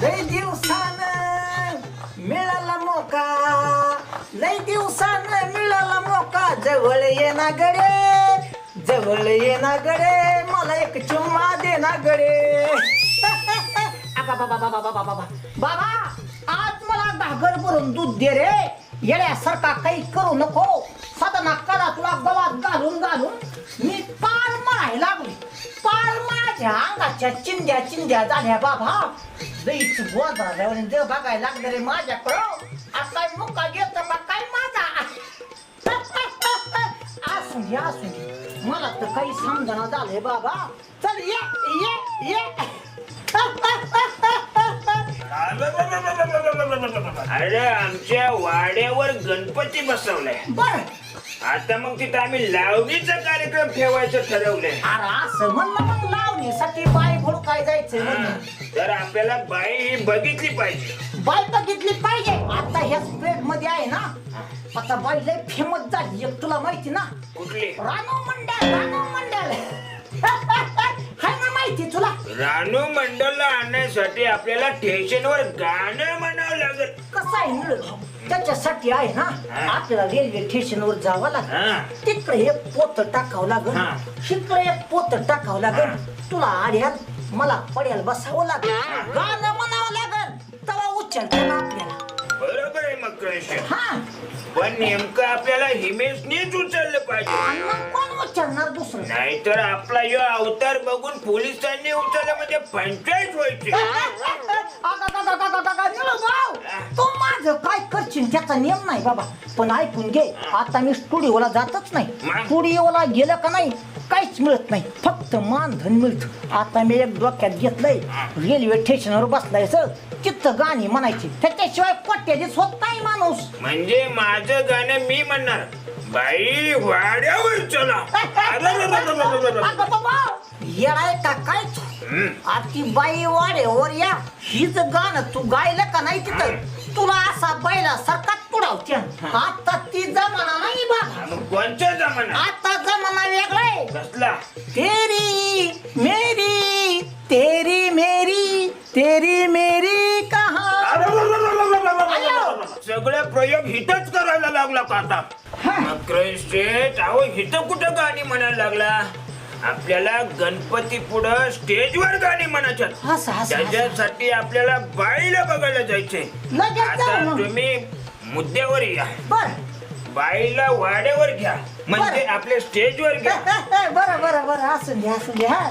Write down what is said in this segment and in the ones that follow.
लय दिवसानं मिळाला मोका, लय दिवसानं मिळाला मोका, जवळ ये ना गडे, जवळ ये ना गडे, मला एक चुम्मा दे ना गडे. बाबा आज मला घागर भरून दूध दे रे, येण्यासारखा काही करू नको. सदना करा तुला गळात घालून घालून मी पार मारायला लागली, पार माझ्या अंगाच्या चिंध्या चिंध्या झाल्या बाबा. लईच बोधाऱ्यावर देव बघायला लागलं रे माझ्याकडं. काय मुका घेत का काय माझा. असून घे असून घे, मला तर काही समजना झालंय बाबा. चल ये ये ये. अरे आमच्या वाड्यावर गणपती बसवलाय. बर आता मग तिथं आम्ही लावणीचा कार्यक्रम ठेवायचं ठरवलंय. अरे असं म्हणलं मग लावणीसाठी बाय भरू काय जायचंय म्हणून. तर आपल्याला बाई ही बघितली पाहिजे. बाय बघितली पाहिजे. आता ह्या स्प्रेड मध्ये आहे ना, आता बाई लय फेमस झाली एक, तुला माहिती ना. कुठली? रानू मंडळ, रानू मंडळ. हाय ना माहिती तुला. रानू मंडलला आणण्यासाठी आपल्याला स्टेशनवर गाणं म्हणावं लागेल. कसं आहे मिळत त्याच्यासाठी आहे ना, आपल्याला रेल्वे स्टेशनवर जावं लागेल. तिकडे एक पोत टाकावं लागेल, तिकडे एक पोत टाकावं लागेल. तुला आड्यात मला पड्याला बसावं लागेल, गाणं म्हणावं लागेल, तेव्हा उच्चार ना आपल्याला. बरोबर आहे मग कृष्ण. हा पण नेमकं आपल्याला हिमेशनीच उचललं पाहिजे. मग कोण उच्चारणार दुसरं. नाहीतर आपला यो अवतार बघून पोलिसांनी उचललं म्हणजे पंचायत व्हायची. तू माझं काय करशील त्याचा नियम नाही बाबा. पण ऐकून घे, आता मी स्टुडिओला जातच नाही. स्टुडिओला गेलं का नाही काहीच मिळत नाही, फक्त मानधन मिळतं. आता मी एक डोक्यात घेतलंय, रेल्वे स्टेशनवर बसलायचं, तिथं गाणी म्हणायची, त्याच्याशिवाय कोट्याधीश होत नाही माणूस. म्हणजे माझं गाणं मी म्हणणार, बाई वाड्यावर चला. येणार का काय आती बाई वाड्यावर या, हीच गाणं तू गायलं का नाही तिथं तुला असा बैला सरकार पुढावत्या. आता ती जमाना नाही बा. कोणत्या जमाना? आता जमाना वेगळाय. कसला? तेरी मेरी तेरी मेरी तेरी मेरी कहा. सगळे प्रयोग हितच करायला लागला का आता? हिथं कुठं गाणी म्हणायला लागला? आपल्याला गणपती पुढं स्टेजवर गाणी म्हणायच्यात. त्याच्यासाठी आपल्याला बाईला बघायला जायचंय. आता तुम्ही मुद्द्यावर या. बर बाईला वाड्यावर घ्या, म्हणजे आपल्या स्टेजवर घ्या. बरं बरं बरं असं घ्या असं घ्या.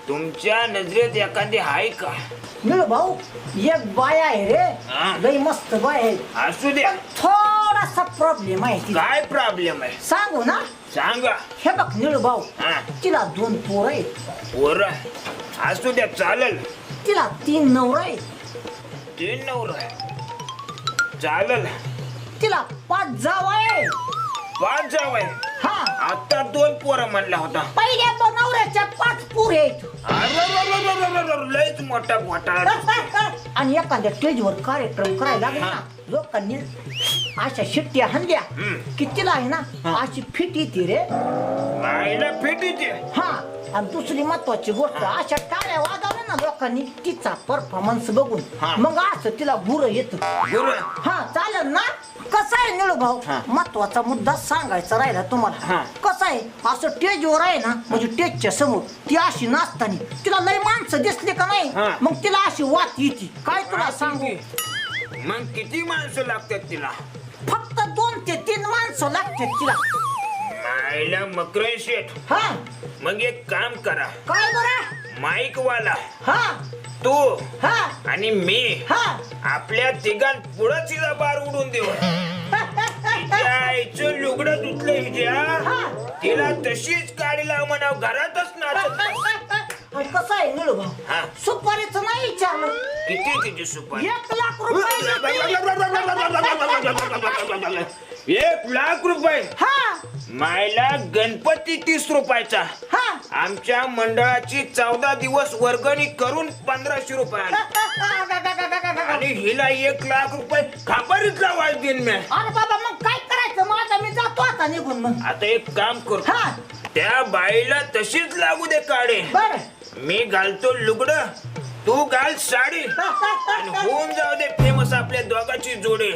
तुमच्या नजरेत एखादी आहे का? मिळू भाऊ एक बाय आहे रे, लई मस्त बाय आहे. असू द्या. थोडासा प्रॉब्लेम आहे. काय प्रॉब्लेम आहे? सांगू ना? सांगा. हे बघ निळू भाऊ, तिला 2 पोरं आहेत. पोरं असू द्या, चालेल. तिला 3 नवरा आहेत. 3 नवरा चालेल. तिला 5 जावई आहे. 5 जावई? हा. आता 2 पोरं म्हणला होता. पहिल्या नवऱ्याच्या 5 पोरी आहेत. लयच मोठा घोटाळा. आणि एखाद्या स्टेजवर कार्यक्रम करायला लागला ना, लोकांनी अशा शिट्ट्या हाणल्या की तिला आहे ना अशी फिट येते रे. बाईला फिट येते? हा. आणि दुसरी महत्वाची गोष्ट, अशा टाळ्या वाजवल्या ना लोकांनी तिचा परफॉर्मन्स बघून, मग असं तिला गुरं येत. हा चालेल ना? कसं आहे निळू भाऊ, महत्वाचा मुद्दा सांगायचा राहिला तुम्हाला. कसं आहे, असं स्टेजवर आहे ना, म्हणजे स्टेजच्या समोर ती अशी नाचतानी तिला लय माणसं दिसले का नाही, मग तिला अशी वाट येते. काय तुला सांगू? मग किती माणसं लागतात तिला? फक्त 2 ते 3 माणसं लागतात तिला. मायला मकर शेठ. हा. मग एक काम करा. काय बरं? माईक वाला हा तू हा आणि मी, हा आपल्या तिघां पुढं तिला बार उडून देऊ. आईचं लुगडं धुतलं हिच्या, तिला तशीच काढी लाव म्हणाव, घरातच नाचत. कसं आहे निळू भाऊ, सुपारीचं नाही विचारलं. किती तिची सुपारी? 1 लाख रुपये. 1 लाख रुपये? हा. मायला गणपती 30 रुपयाचा. हा. आमच्या मंडळाची 14 दिवस वर्गणी करून 1500 रुपये आणि हिला 1 लाख रुपये खाबारीतला वाज देईन मी. अरे बाबा मग काय करायचं? मग आता मी जातो आता निघून. मग आता एक काम करतो, त्या बाईला तशीच लागू दे काढे. बर. मी घालतो लुगड, तू घाल साडी आणि होऊन जाऊ दे फेमस आपल्या दोघांची जोडी.